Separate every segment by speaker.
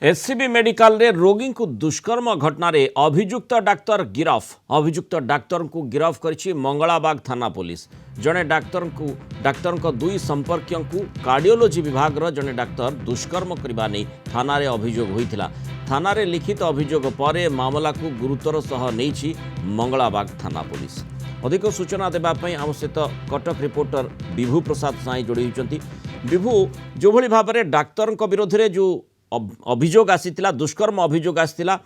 Speaker 1: SCB medical रे रोगी को दुष्कर्म घटना रे अभियुक्त डाक्तर गिरफ। अभियुक्त डाक्तर को गिरफ करिछि मंगलाबाग थाना पुलिस। जड़े डाक्तर को दुई संपर्कियों को कार्डियोलोजी विभाग रो जड़े डाक्तर दुष्कर्म करबा नै थाना रे अभियोग होइथिला। थाना रे लिखित अभियोग पर मामला को गुरुतर सह नैछि मंगलाबाग थाना पुलिस। अधिक सूचना देवाई आम सहित कटक रिपोर्टर विभु प्रसाद साई जोड़ी होती। विभु, जो भली भाव में डाक्तर विरोध में जो अभियोग आसीथिला, दुष्कर्म अभियोग आसीथिला,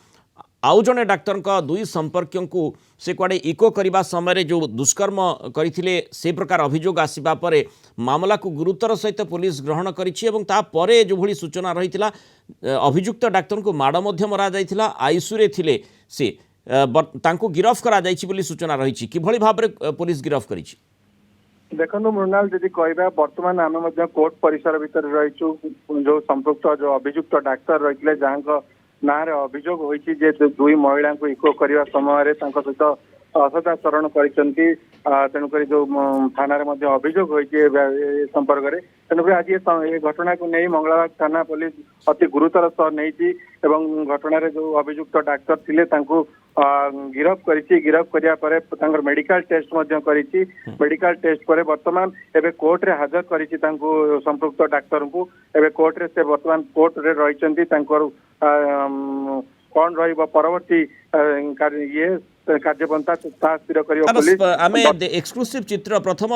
Speaker 1: आउ जने डाक्तर दुई संपर्कियों को से कुआडे इको करने समय जो दुष्कर्म करथिले से प्रकार अभियोग आसीबा परे मामला को गुरुतर सहित पुलिस ग्रहण करिछि एवं ता परे जो भली सूचना रहिथिला अभियुक्त डाक्तर को माड़ मध्य मरा जाइथिला, आईसीयू रे थिले से तांको गिरफ करा जाइछि बोली सूचना रहिछि। किभली भाव में पुलिस गिरफ करिछि?
Speaker 2: देखो मृणाल, जदि कहवा बर्तमान आम कोर्ट परिसर भितर रहीचु जो संपुक्त जो अभियुक्त डाक्तर रही जहाँ ना अभियोग होती दुई महिला को इको करने समय सहित असदाचरण तेणुक जो थाना अभियोग होती संपर्क में तेणुक आज ये घटना को नहीं मंगलाबाग थाना पुलिस अति गुरुतर सह नहीं घटना जो अभियुक्त डाक्तर थिले गिरफ गिरफ करिया मेडिकल टेस्ट मेडिकल टेस्ट पर वर्तमान एवं कोर्ट रे हाजर कर संपुक्त डाक्तर को एवं कोर्ट रे से वर्तमान कोर्ट रे रही कौन परवर्ती ये कार्यपंथा स्थिर
Speaker 1: आमे एक्सक्लूसिव चित्र प्रथम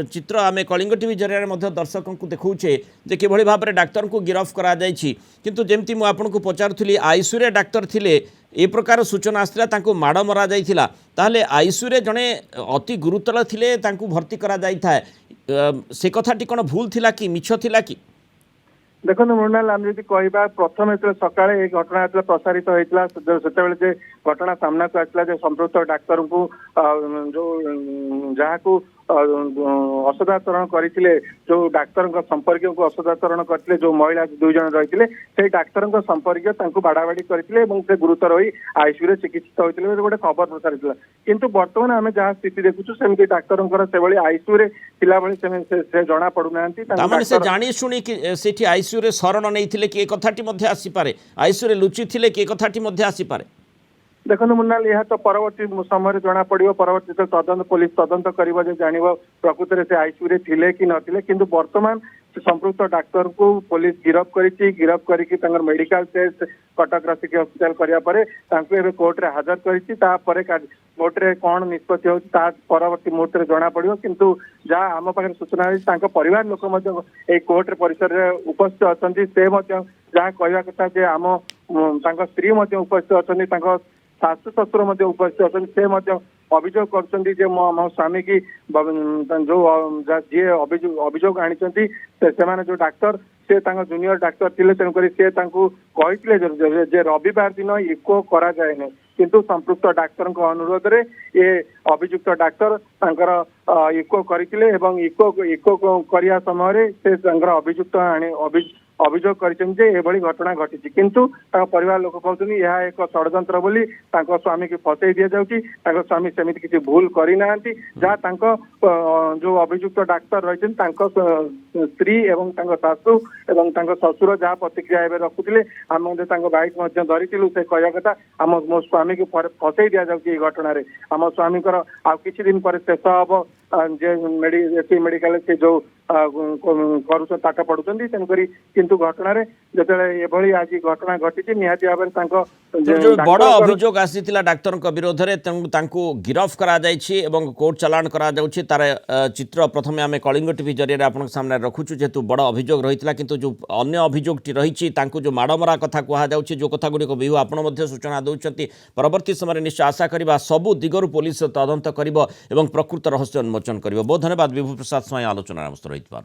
Speaker 1: चित्र आमे कलिंग टीवी जरिया दर्शकों को देखौछे जे किभली भाव में डाक्तर को गिरफ करा जायछि। किंतु जेमती मु आपन को पचारुथली आईसीयू रे डाक्तर थिले ए प्रकार सूचना आसला तांको माड़ मरा जाइथिला, ताहले आईसीयू रे जणे अति गुरुतर थिले तांको भर्ती करा जाइथाय, से कथाटी कोन भूल थिला कि मिछ थिला कि?
Speaker 2: देखो मृणाल, आम जब कह प्रथम जो सका घटना प्रसारित होता से घटना सामना को आसला संपुक्त डाक्तर को जो जहाँ को असदाचरण करते जो डाक्तर संपर्क को असदाचरण करते जो महिला दुई जन रही से डाक्तर संपर्क बाड़ाबाड़ी करते गुरुतर हो आईसीयू चिकित्सित होते गोटे खबर प्रसारित किंतु बर्तमान आम जहाँ स्थिति देखुचु सेमती डाक्तर से आईसीयू से जना पड़ूना
Speaker 1: जानी शुणी आईसीयू रे शरण नहीं कि कथाटी आसीपे, आईसीयू रे लुचि थे कि कथाटी आसीपे?
Speaker 2: देखो मृणाल, यह तो परवर्ती समय जना पड़ो परवर्ती तदंत पुलिस तदंत कर जान प्रकृत में से आईसीयू रे थिले कि नथिले किंतु वर्तमान संपुक्त डाक्तर को पुलिस गिरफ गिरफ करके मेडिकल टेस्ट कटक रसिक हस्पिटाल कराया कोर्ट रे हाजर कर कोर्ट रे कौन निष्पत्ति हो परवर्ती मुहूर्त में जना पड़ो किंतु जहाँ आम पाखे सूचना परिवार लोक कोर्ट परिसर में उपस्थित अच्छा से जहाँ कहवा कथा आम स्त्री उपस्थित अच्छा शाशु शशुर उपस्थित अच्छा से अभियोग कर मो स्वामी की जो जी अभियोग आनी जो डाक्तर से जूनियर डाक्तर थे तेणुक सी कहते रविवार दिन इको करा जाए किंतु संपुक्त डाक्तर अनुरोध रे ये अभियुक्त डाक्तर इको करते इको करिया समय से अभियुक्त अभियोग कर घटना घटी किंतु परिवार लोक कहते यह एक षड्यंत्र बोली स्वामी की फसई दि जाऊँगी। स्वामी सेमिति किसी भूल करना जहाँ जो अभियुक्त डाक्तर रही स्त्री एवं शाशु एवं शशुर जहाँ प्रतिक्रिया एवं रखुले आम बाइक धरी से कहवा कथा आम मो स्वामी को फसई दि जाऊँगी घटना आम स्वामी आ किसी दिन पर शेष हम जे मेडिकल से जो पाठ पढ़ुं तेणुक किंतु घटना जो आज घटना घटी निहाती भाव
Speaker 1: जो बड़ अभियोग आसीथिला डाक्तर विरोध में गिरफ करा जायछि एवं कोर्ट चलाण करा जाउछि तार चित्र प्रथमे आमे कलिंग टीवी जरिया आपन सामने रखुछु जेतु बड़ अभियोग रहितला किंतु जो अन्य अभियोगटी रहिछि तांको जो माड़मरा कथा कहा जाउछि जो कथा गुडी को बिहु आपन मध्ये सूचना दउछंती परवर्ती समय निश्चय आशा करिबा सबु दिगरु पुलिस तदंत करिवो एवं प्रकृत रहस्य उन्मोचन करिवो। बहुत धन्यवाद विभु प्रसाद स्वाई आलोचना रहितबार।